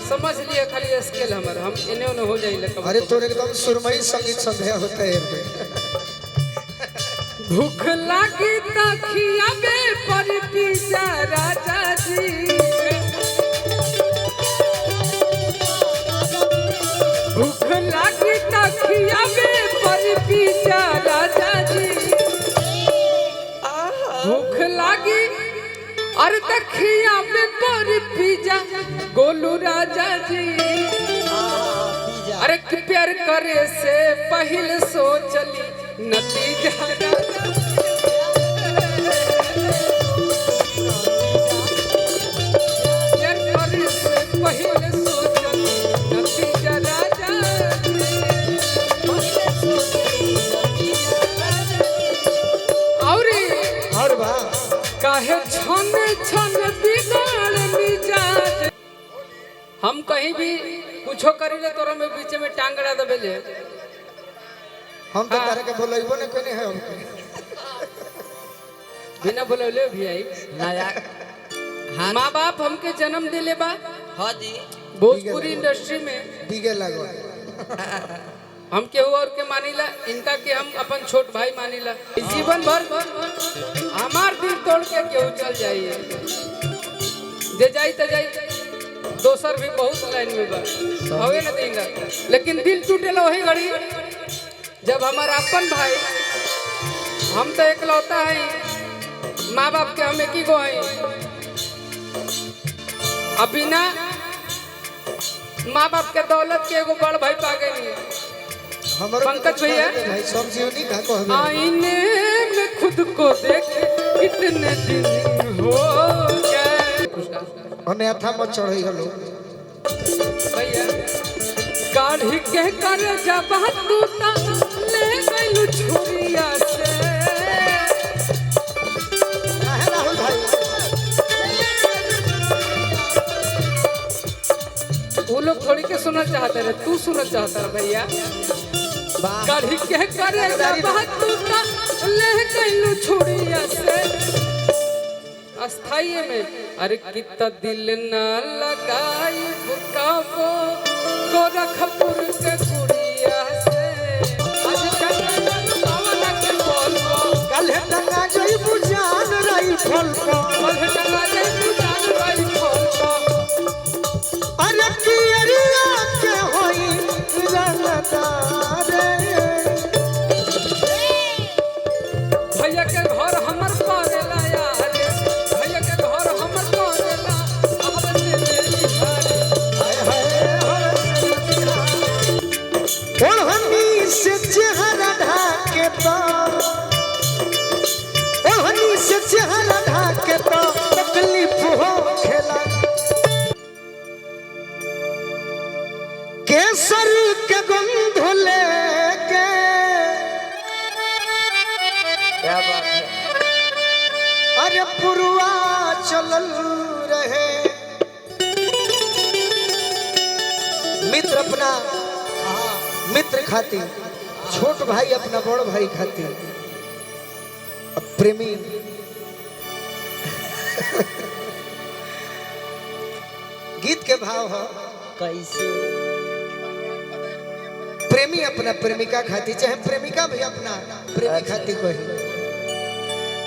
समझ लिए खाली स्केल हमारा हम इन्हें उन्हें हो जाइए। अरे तो एकदम सुरमई संगीत संध्या होता है। भूख लागी तखिया में पर पिज्जा राजा जी, भूख लागी तखिया में पर पिज्जा राजा जी, भूख लागी और तखिया में पर पिज्जा गोलू राजा जी। अरे प्यार करे से पहले सोचली नतीजा प्यार करे से पहले सोचली नतीजा राजा और वाह काहे छन छन बिगाड़ मिजाज। हम कहीं भी कुछो करिले तोरा में बीच में टांगड़ा दबेले। हम तो तारे के बोलइबो ने कोने है हम बिना बोलले भी आई ना यार। माँ बाप हमके जन्म दिले बा। हाँ जी भोजपुरी इंडस्ट्री में बिगे लागो हम केहू और के मानिला, इनका के हम अपन छोट भाई मानिला। जीवन भर हमार दिल तोड़ के केहू चल जाइए दे जाई त जाई, दोसर भी बहुत लाइन में बा हवे न देंगे, लेकिन दिल टूटेला वही घड़ी जब हमारा अपन भाई, हम तो एकलौता है माँ बाप के, हम एक ही गो हैं। अभी ना माँ बाप के दौलत के एगो बड़ भाई पा गए हमरो पंकज भैया। भाई समझियोनी का को हमें आईने में खुद को देखे कितने दिन हो गए। हमें अथा मत चढ़ई हलो भैया काढ़ी के कर जब तू ता ले गइलू छुरिया से। काहे राहुल भाई वो लोग थोड़ी के सुनना चाहते रहे, तू सुनना चाहता है भैया। काढ़ी के कर जब तू ता ले गइलू छुरिया से अस्थाई में। अरे कितना दिल ना लगाई बुकाबो गोरखपुर के कुड़िया से। आज कन्ना के बोलबो कल टंगा जई बुझान रही फल को कल टंगा जई बुझान रही फल को। अरे पियरिया के होई रंगदारे भैया के घर हमर परेला यार, भैया के घर हमर परेला हमर से मेरी हारे। ओढ़नी से चेहरा ढाके तो ओढ़नी से चेहरा ढाके तो तकलीफ हो खेला केसर के गंध लेके क्या बात है। अरे पुरवा चलल रहे मित्र अपना मित्र खाती, छोट भाई अपना बड़ भाई खाती, अब प्रेमी गीत के भाव हो कैसे प्रेमी अपना प्रेमिका खाती, चाहे प्रेमिका भी अपना प्रेमी खाती कोई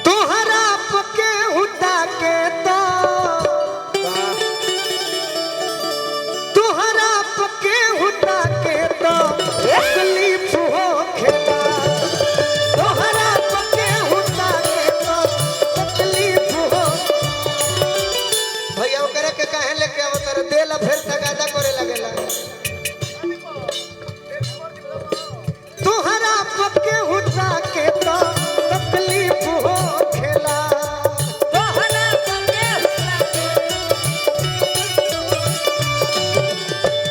तोहरा पके हुटा के तो तोहरा पके हुटा के तो तकलीफ हो खेला तोहरा पके हुटा के तो तकलीफ हो। भैया ओकरा के काहे लेके आवत रे देला फिर तगादा करे लगेला तोहरा पके हुटा के तो तकलीफ हो खेला तोहरा पके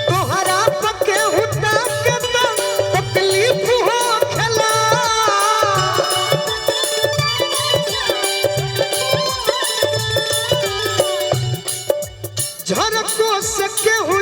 तोहरा पके हुटा के तो तकलीफ हो खेला झरको से केहू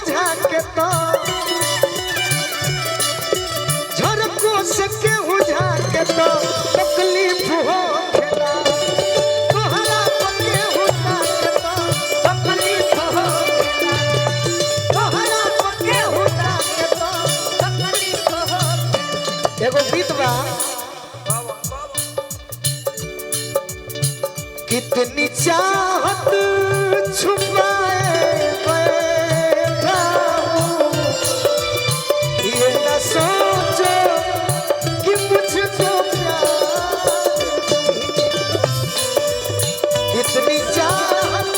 कितनी चाहत छुपाए बैठा हूँ, ये न सोचो कि मुझको प्यार नहीं। कितनी चाहत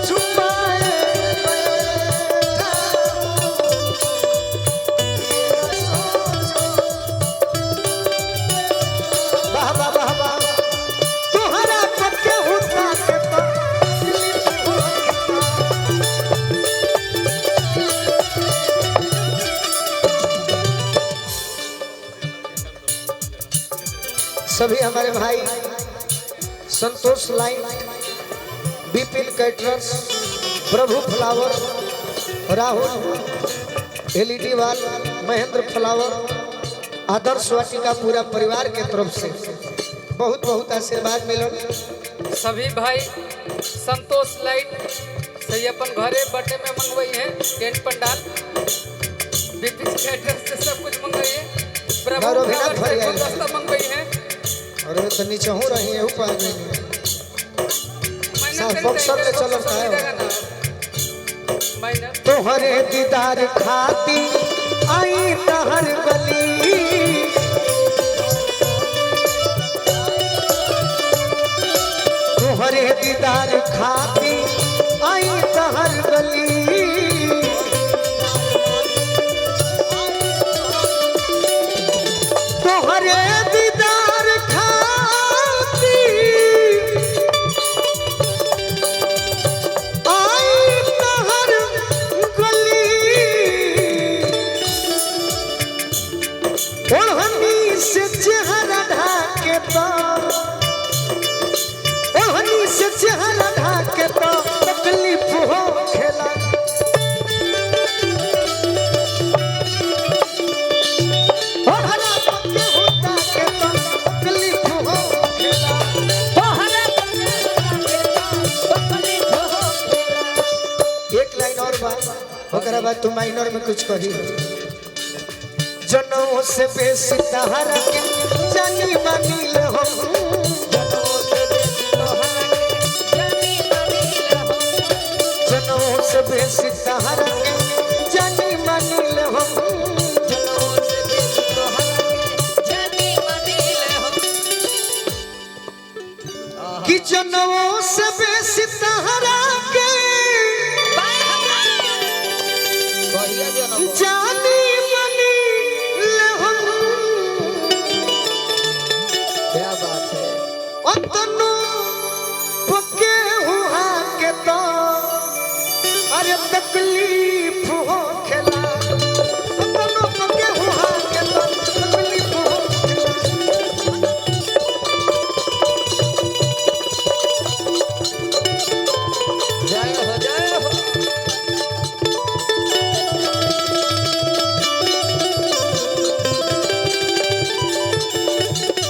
छुपाए बैठा हूँ, ये न सोचो। वाह वाह वाह वाह, तुहरा पक्के हुता के तो सभी हमारे भाई संतोष लाइन, विपिन कैटरर्स, प्रभु फ्लावर, राहुल एलईडी वाल, महेंद्र फ्लावर, आदर्श वाटिका पूरा परिवार के तरफ से बहुत बहुत आशीर्वाद मिलो। सभी भाई संतोष लाइट से अपन घरे बटे में मंगवाई है, टेंट पंडाल विपिन कैटरर्स से सब कुछ मंगवाई है, प्रभु गौरव भी ना फ्लावर भर से गया। गुलदस्ता मंगवाई है। और तो नीचे हूँ रही है ऊपर में मैंने साफ कहीं बक्सर कहीं ले चलो बक्सर खाए। मिलेगा ना। मैंने तोहरे दीदार खाती आई तहर गली, तोहरे दीदार खाती आई तहर गली, तोहरे दीदार खाती आई तहर गली, ओढ़नी से चेहरा ढाके तो, ओढ़नी से चेहरा ढाके तो तकलीफ हो खेला। ओढ़ना पक्के होता के तो तकलीफ हो खेला। एक लाइन और बात, ओकरा बाद तू माइनर में कुछ कही। जनों से बेसी तहरा के जानी मानिल हम, जनों से बेसी तहरा के जानी मानिल हम, कि जनों से बेसी तहरा के जानी मानिल हम। क्या बात है। अतनो पक्के हुआ के तो अरे तकलीफ हो खेला, अतनो पक्के हुआ के तो तकलीफ हो खेला। जय हो जय हो।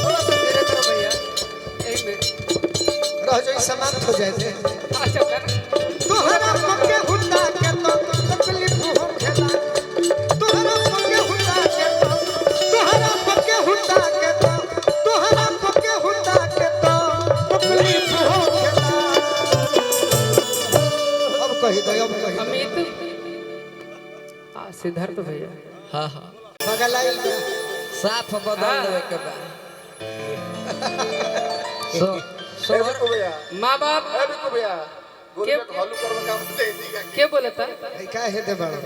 थोड़ा सा धीरे करो भैया, एक मिनट। रह जो समाप्त हो जाए थे। अच्छा कर। तोहरा पक्के हुआ के तो तकलीफ हो खेला, तोहरा पक्के हुआ के तो, तोहरा पक्के हुआ के तो, तोहरा पक्के हुआ के तो तकलीफ हो खेला। अब कही दो, अब कही दो। अमित सिद्धार्थ भैया हाँ हाँ, पगलाई साफ बदल हाँ। देवे के बाद। सोहर माँ बाप के के बोले था? का है दे बड़ा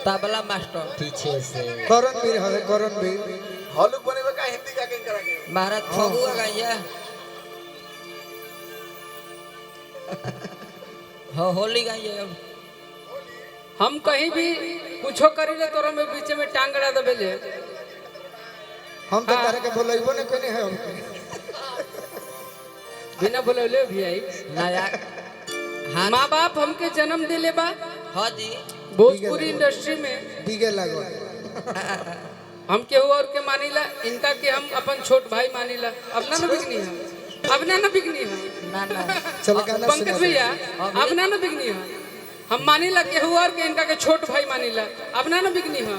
तबला मास्टर पीछे से करण वीर हवे, करण वीर हॉलुक बनेगा का हिंदी का कहीं कराके महाराज फगुआ गैया हो होली गैया। हम कहीं भी कुछो करी ले तोरा में बीच में टांग अड़ा दबे ले। हम तो तारे के बोलइबो न कोने है हमके बिना बोले भी आई। नया हाँ माँ बाप हमके जन्म दिले बा हाँ जी। भोजपुरी इंडस्ट्री में। दिगे लागो हम केहू और के मानीला, इनका के हम अपन छोट भाई मानीला। अपना न बिकनी है, अपना न बिकनी है। ना ना चल गाना पंकज सुना भैया अपना न बिकनी है। हम मानीला केहू और के, इनका के छोट भाई मानीला, अपना न बिकनी है।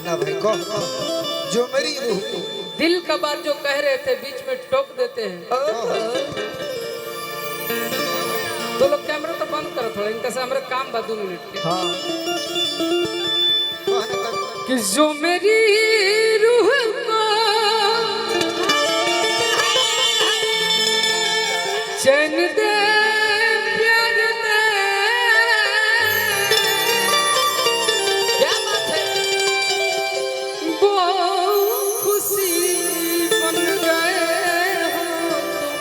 ना भाई कह जो मेरी रूह दिल का बात जो कह रहे थे बीच में टोक देते हैं। तो लोग कैमरा तो बंद करो थोड़ा, इनका से हमारा काम बा 2 मिनट के। हाँ कि जो मेरी रूह को चैन दे प्यार दे, क्या बात है। वो खुशी बन गए हो तुम।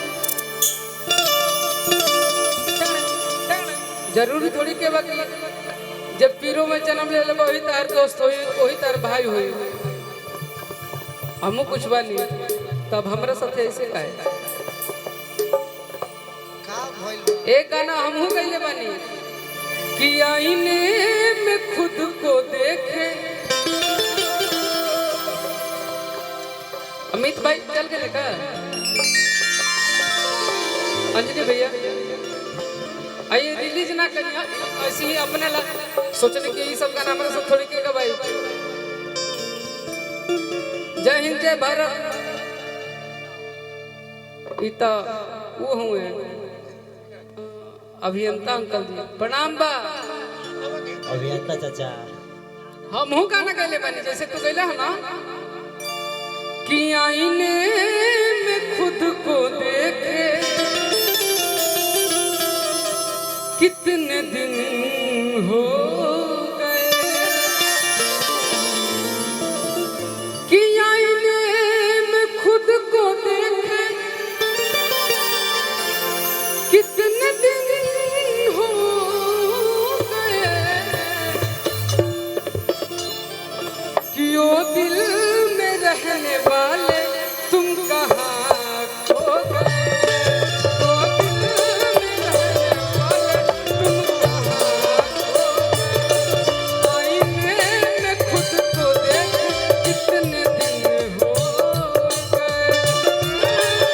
जरूरी थोड़ी के बाकी जब पीरो में जन्म ले ले वही तार दोस्त होई, वही तार भाई होई, हमू कुछ बानी, तब हमरा साथे ऐसे काहे। का भइल एक गाना हमहू गईले बानी कि आईने में खुद को देखे। अमित भाई चल गए का? अंजलि भैया आइए, रिलीज ना करिए ऐसे ही अपने ला सोचने कि ये सब गाना हमारे साथ थोड़ी के भाई। जय हिंद जय भारत। इता वो हुए अभियंता अंकल जी प्रणाम बा। अभियंता चाचा हम हूँ गाना गैले बानी जैसे तू गैला है ना कि आईने में खुद को देखे कितने दिन हो गए, कि आईने में खुद को देखे कितने दिन हो गए, कि ओ दिल में रहने वाले तुम कहाँ खो गए, ओ दिल में रहने वाले तुम कहाँ खो गए, आईने में खुद को देखे कितने दिन हो गए।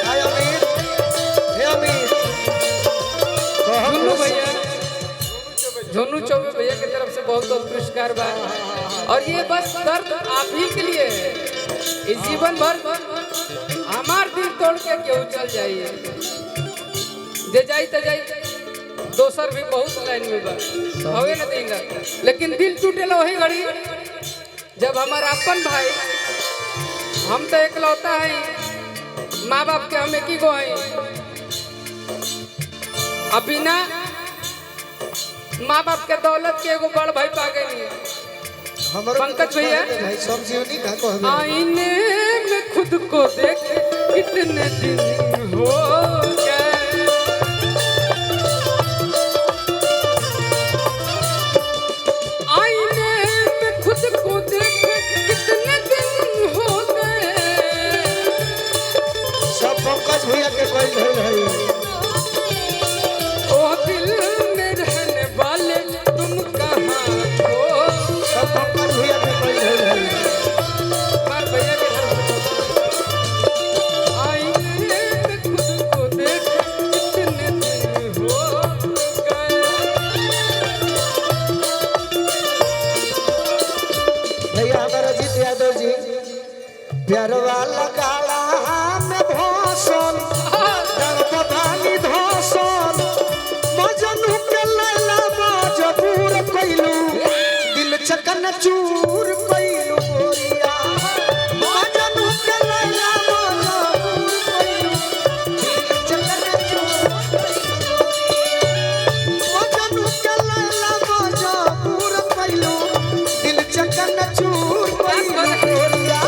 हाय अमित, हे अमित झुन्नू भैया, झुन्नू चौबे भैया की तरफ से बहुत बहुत पुरस्कार बा। और ये बस दर्द आप ही के लिए है, इस जीवन भर हमार दिल तोड़ के क्यों चल जाइए, दे जाई तो जाई, दोसर भी बहुत लाइन में बा हवे न देंगे, लेकिन दिल टूटेला वही घड़ी जब हमारा अपन भाई, हम तो एकलौता है, माँ बाप के हम एक ही गो हैं, अभी ना माँ बाप के दौलत के एगो बड़ भाई पा गई। हमरो पंकज भैया भाई सब जीवनी का कहबे आईने में खुद को देखे कितने दिन हो गए, आईने में खुद को देखे कितने दिन हो गए, सब पंकज भैया के कोई नहीं है। ओ दिल में रहने वाले तुम कहाँ हो, सब पंकज भैया के कोई नहीं है। मार भैया के तरफ से। आईने में खुद को देखे कितने दिन हो गए। भैया हमारा जीत यादव जी प्यार वाला गाला में भोसन पानी धोसन मजनू के लैला मजबूर कइलू दिल चकन चूर कइलू गोरिया मजनू के लैला मजबूर कइलू दिल चकन चूर मजनू के लैला मजबूर कइलू दिल चकन चूर कइलू गोरिया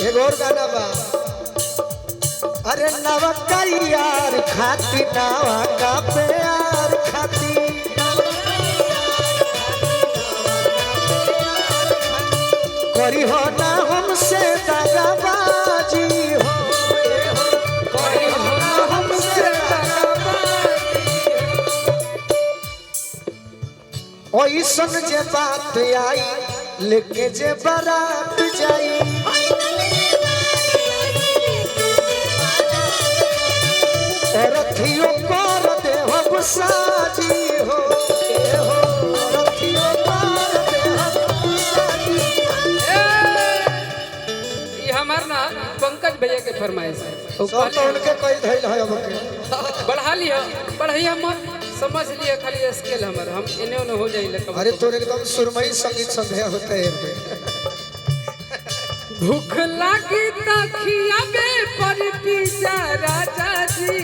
एक और गाना बा अरे नवा का यार खाती नवा का प्यार खाती करी हो ना हमसे दागाबाजी हो करी हो ना हमसे दागाबाजी ओइसन जे बात आई लेके जे बारात जाई रथियो कर दे हम साजी हो रथियो कर दे हम साजी फरमाइश है वो सब तो कहले उनके कोई धैल है अब के बढ़ा लिया बढ़िया मत समझ लिया खाली स्केल हमर हम इन्हें उन्हें हो जाइले कब अरे तोर एकदम सुरमई संगीत संध्या होते है भूख लागी त खियाबे पर पिज्जा राजा जी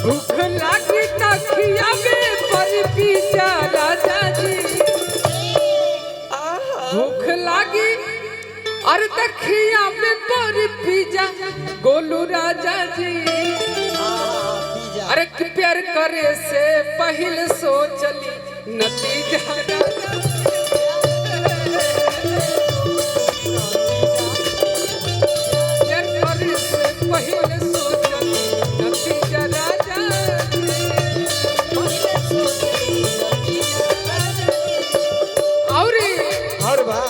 भूख लागी त खियाबे पर पिज्जा राजा जी भूख लागी और त खियाबे पर पिज्जा गोलू राजा जी अरे कि प्यार करे से पहले सोचली नतीजा राजा प्यार करे से पहले सोचली नतीजा राजा और बा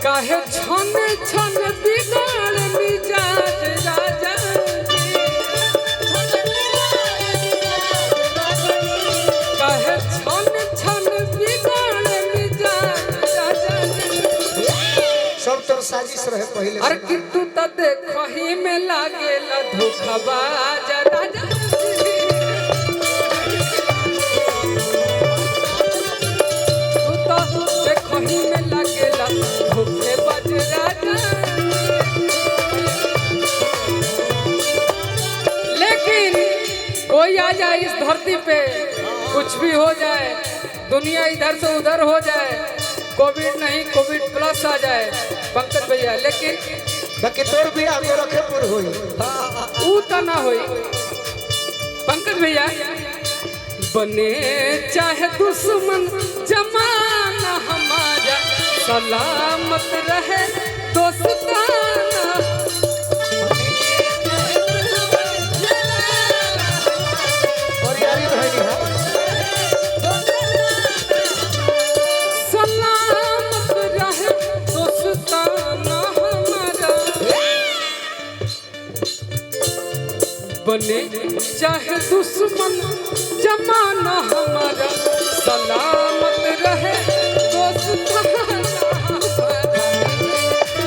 काहे छन छन बिगाड़ मिजाज राजा काहे छन छन बिगाड़ मिजाज राजा सब तो साजिश रहे पहले अरे कि तू त देखही में लागेला धोखाबाज राजा तू त देखही में लागेला धोखेबाज राजा लेकिन कोई आ जाए इस धरती पे कुछ भी हो जाए दुनिया इधर से उधर हो जाए कोविड नहीं कोविड प्लस आ जाए पंकज भैया लेकिन बाकी तोर भी आगे रखे पुर होई ऊ त ना होई पंकज भैया बने चाहे दुश्मन जमाना हमारा सलामत रहे दोस्ताना और यारी बहनी है सलामत रहे दोस्ताना हमारा बने चाहे दुश्मन जमाना हमारा सलामत रहे दोस्ताना हमारा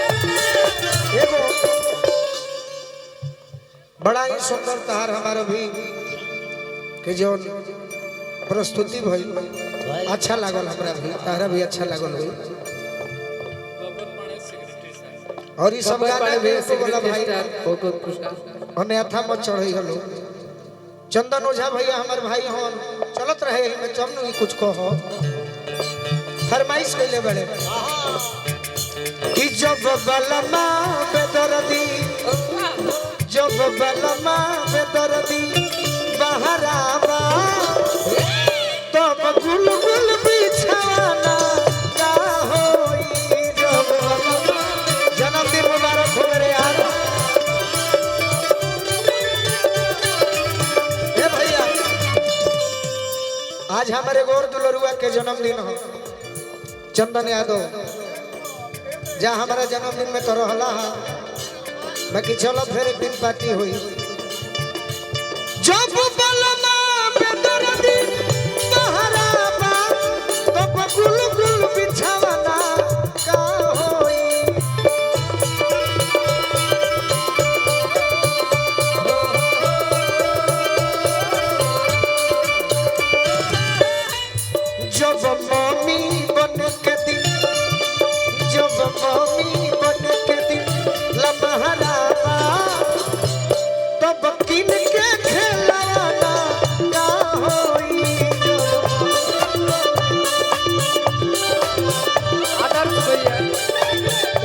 एगो बड़ा ही सुंदर तहार हमारा भी के जो प्रस्तुति भइल अच्छा लागल हमरा भी तारा भी अच्छा लागल होई और ई सब गाने भी तो बोला भाई बहुत बहुत पुरस्कार हमें अथा मत चढ़ई हलो चंदन ओझा भैया हमार भाई हन चलत रहे में चमनु कुछ कहो फरमाइश कइले बड़े कि जब बलमा बेदर्दी जब बलमा बेदर्दी बहरावा तब गुलगुल बिछाना का होई जब बलमा जन्मदिन मुबारक हो मेरे यार ए भैया आज हमारे गोर दुलरुआ के जन्मदिन हो चंदन यादव जा हमारा जन्मदिन में तो रहला है बाकी चलो फिर एक दिन पार्टी हुई जब बलमा बेदर्दी बहरावा तब गुलगुल बिछाना का होई जब मम्मी बन के दिन जब मम्मी बन के दिन लम्हारावा तब किन के खेलाना का होई आदर्श भैया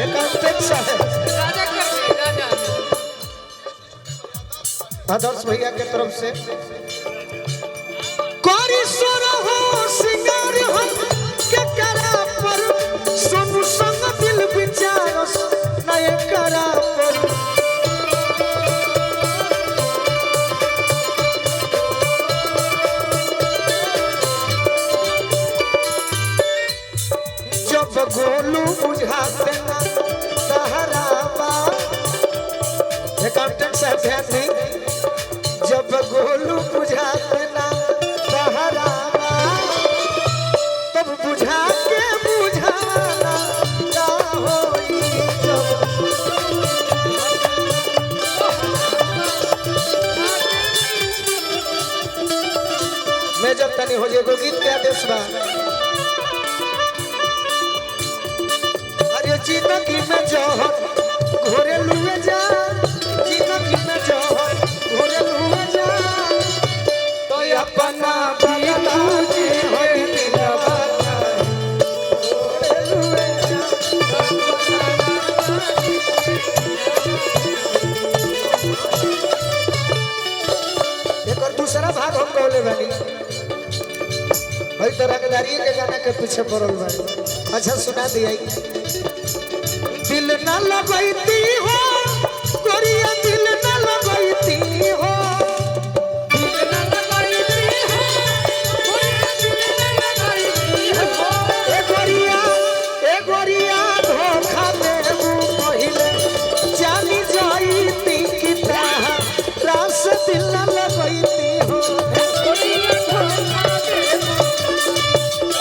एक अपेक्षा है राजा कर दे राजा आदर्श भैया के तरफ से कोरी सुर हो सिंगार हो के करा पर सोनू संग दिल विचारस नय करा पर जब गोलू बुझाते ना सहारावा अकाउंटेंट साहब ध्यान दी जब गोलू बुझाते ना आदेश बा अरे जिंदगी में जहर घोरे लुए जा जिंदगी में जहर घोरे लुए जा तो अपना बगला जी होई दिलवा घोरे लुए जा एक और दूसरा भाग हम कहले बानी भाई तो रंगदारी के गाना के पीछे पड़ल बानी अच्छा सुना दिया दिल ना लगैती हो गोरिया दिल ना लगैती हो दिल न लगाईती हो गोरिया दिल न लगाईती हो ए गोरिया धोखा देबू पहिले जानी जाईती कि ताहा रास दिल ना लगैती हो गोरिया धोखा देबू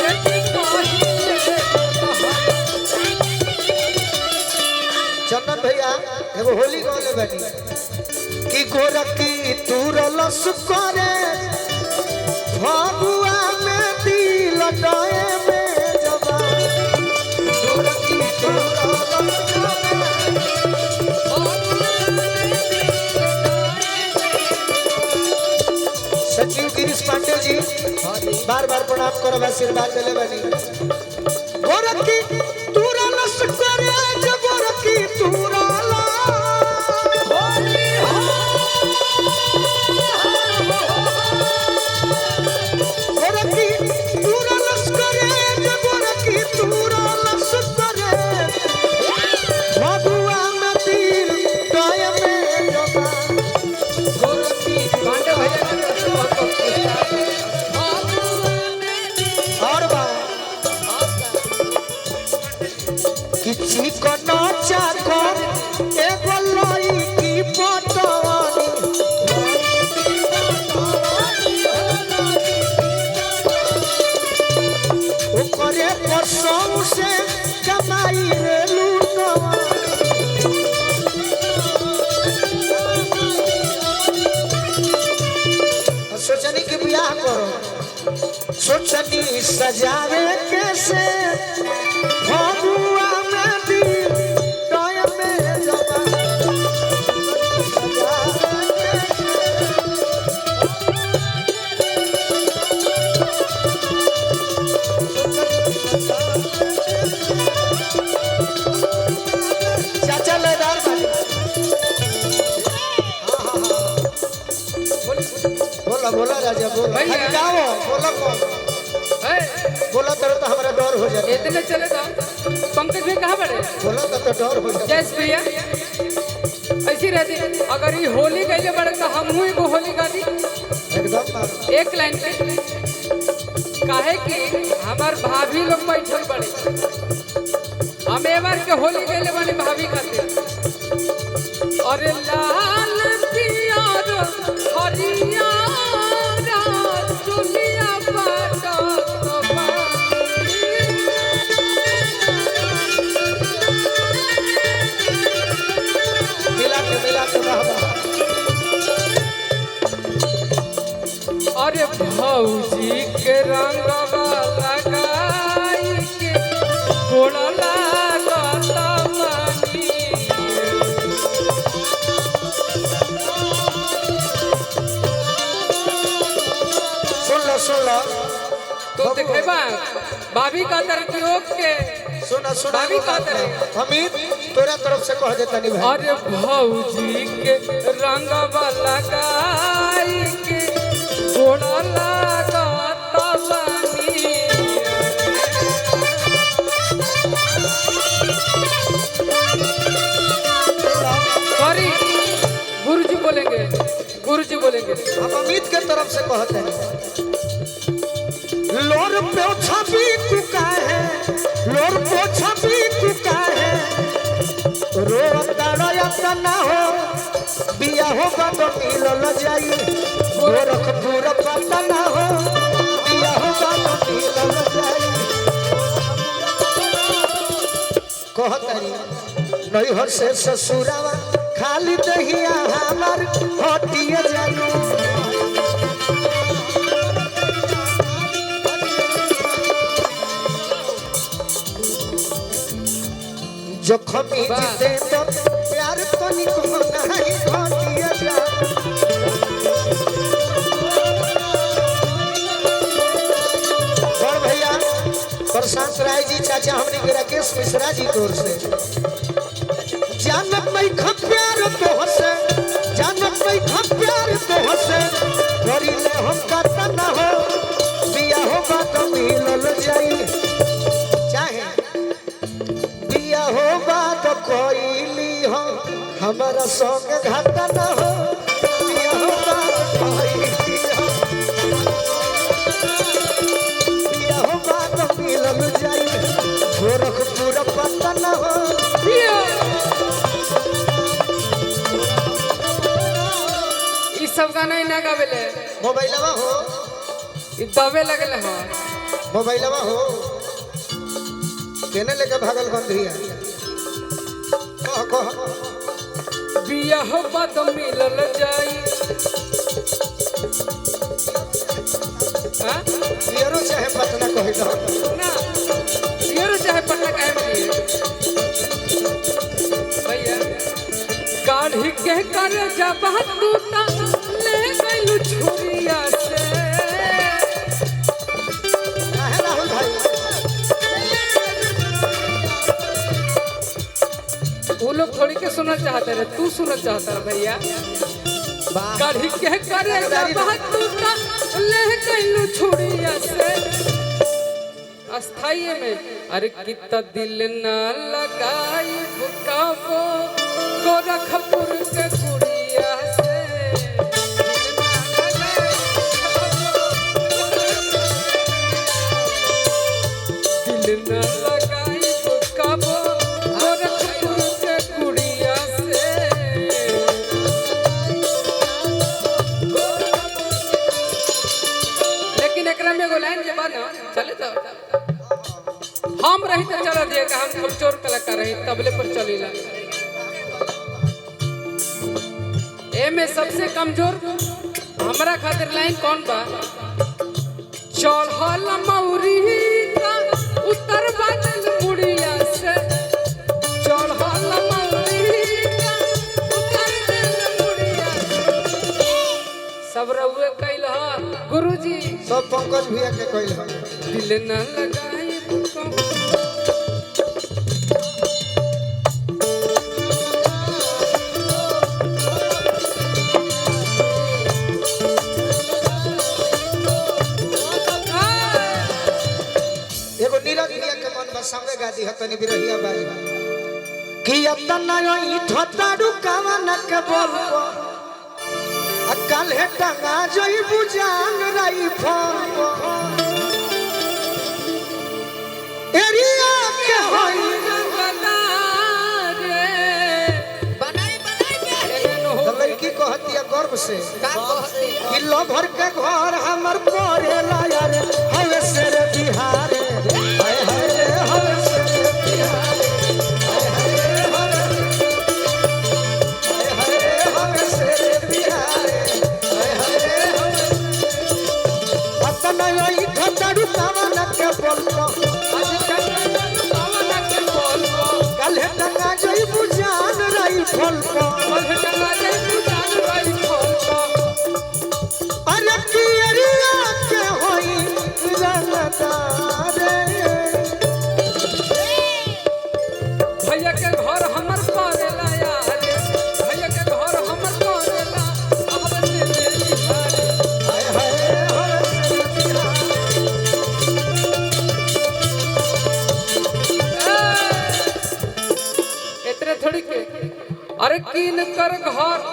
एती कहिले चंदन भैया एगो होली गौले बनी कि गोरकी तुरलस करे भगुआ में दिल डए में जबा गोरकी तुरलस करे सचिव गिरीश पांडे जी बार बार प्रणाम करो आशीर्वाद दिले बनी गोरकी तुरलस करे जो गोरकी तुरला होली हो गोरकी तुरलस करे जो गोरकी तुरलस करे भगुआ में दिल डय में जबा गोरखी पांडे भैया के तरफ से बहुत बहुत पुरस्कार और बा कि चिकन चाको एगो लईकी पटवानी ओकरे कसम से कमाई रे लूटवा सोचनी कि बियाह करो सोचनी सजावे कैसे भगुआ में दिल डय में जबा सजावे कैसे। चाचा लेदार बानी बोला बोला राजा बोला भैया। अरे गाओ बोला कौन है बोला तो हमारा डर हो जाए इतने चले जाओ पंकज भाई कहाँ बड़े बोला तो डर हो जाए जय प्रिया ऐसी रहती अगर ये होली गईले बड़े तो हम हुई वो होली गा दी एकदम मारो। एक लाइन पे काहे कि हमार भाभी लोग बैठल बड़े हम ए बार के होली गईले बनी भाभी खातिर और लाल पियर हरिया चुनिया बाटा मिला के रहबा अरे भौजी के रंगवा लगाई के गोड़ लागत मानी सुन लो तो देखे बा भाभी का तरफ के सुना भाभी का तरफ अमित तोरा तरफ से कह देता नहीं भाई अरे भौजी के रंगवा लगाई के गोड़ लागत मानी सॉरी गुरुजी बोलेंगे हम अमित के तरफ से कहते हैं लोर पोछा भी तुका है लोर पोछा भी तुका है रोता ना हो बिया हो तो मिलल जाई गोरखपुर पता ना हो बिया हो तो मिलल जाई कहतरी नैहर से ससुरावा खाली दहिया हमार हटिए जानू जखम ही जीते तो प्यार तो निको नहीं घटिया जा और भैया प्रशांत राय जी चाचा हमने के राकेश मिश्रा जी की ओर से जानत नहीं खप प्यार तो हसे जानत नहीं खप प्यार तो हसे करी ले हम का ना हो बिया हो बात मिलल जाई चाहे बिया हो बात कोईली हो हमारा संग घाटा ना हो बिया हो बात कोईली हो बिया हो बात मिलल जाई गोरखपुर पता ना हो ई सब गाना ही ना गावेले मोबाइलवा हो ई दबे लगले हो मोबाइलवा हो केने लेके भागल बंधिया कह कह बिया हो बात मिलल जाई हां यारो चाहे पटना कहि दो ना यारो चाहे पटना काहे मिली भैया काढ़ी के कर जब तू ता ले गइलू छुरिया से काहे राहुल भाई वो लोग थोड़ी के सुनना चाहते रहे तू सुनना चाहता रहे भैया काढ़ी के कर जब तू ता ले गइलू छुरिया से अस्थाई में अरे कितना दिल ना लगाई भुकाबो गोरखपुर के कुड़िया से दिल ना लगाई भुकाबो गोरखपुर के कुड़िया से लेकिन एकरा में एगो लाइन जे बा ना चले तो हम रही तो चला दिए कि हम कमजोर कलाकार रही तबले पर चलीला ए में सबसे कमजोर हमरा खातिर लाइन कौन बा चढ़ल मौरी का उत्तर बादल मुड़िया से चढ़ल मौरी का उत्तर बादल मुड़िया सब रउए कइल ह गुरुजी सब पंकज भैया के कइल हो दिल न लगाई भूकंप एगो नीरज भैया के मन में सामने गादी हतनी बिरहिया बाई कि अब त नयो ईठ ताडू कावन के बोलबो अकल हे टंगा जई बुजान रही फोन एरिया के होई तो लड़की कहती है गर्व से कि लो भर के घर हमर परेला यार हवे से रे बिहार हाय हाय रे हवे से रे बिहार हाय हाय रे हवे से रे बिहार हाय हाय रे अपना यही ठटड़ू कावन के बोलबो कल हे टंगा जई बुझान रही फलको अरे की एरिया के होई रंगदारे भैया के घर हमर परेला यार भैया के घर हमर परेला अब से मेरी घर हाय हाय हवे से बिहार इतने थोड़ी के अरे कीन कर घर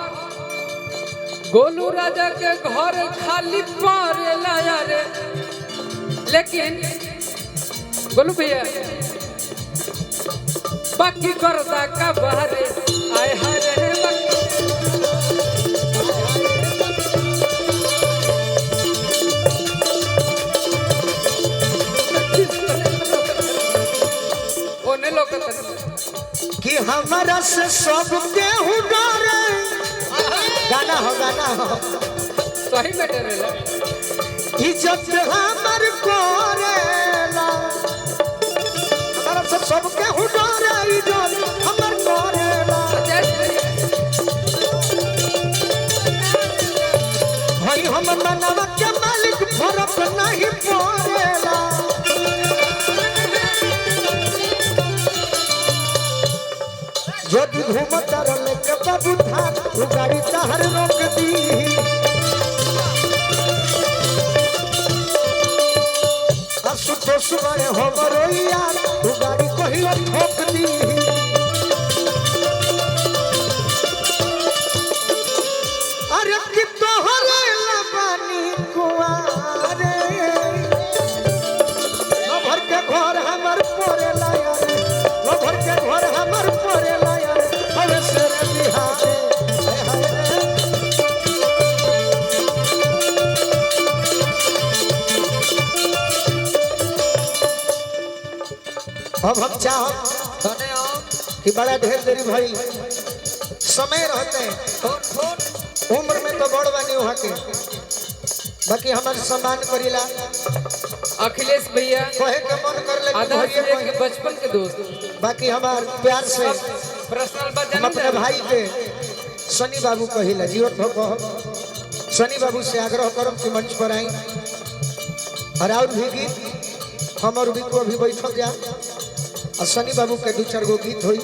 गोलू राजा के घर खाली परेला यार लेकिन गोलू भैया बाकी करदा का बहरे आय हाय रे ओने लोग कि हमारा से सब केहू डरे गाना हो सही में डरेला इज्जत हमर कोरेला हमारा से सब केहू डरे इज्जत बाबू था तू गाड़ी तहर रोक दी असुतोष बड़े हो बरोइया तू गाड़ी कहियो ठोक दी अरे कि तोहरे लबानी कुआरे भर के घर हमर पोरे लाया रे भर के घर हमर पोरे लाया रे हवे से बिहारे अब हम चाहो धने हो कि बड़ा ढेर देरी भई समय रहते उम्र में तो बड़ बनी वहाँ के बाकी हमारे सम्मान करीला अखिलेश भैया कहे के मन कर ले आधा से लेके बचपन के दोस्त बाकी हमार प्यार से पर्सनल बात हम अपने जानी भाई के सनी बाबू कहिला जीवत हो कह सनी बाबू से आग्रह करम कि मंच पर आई और भी गीत हमर भी को अभी बैठल जा और सनी बाबू के दो चार गो गीत होई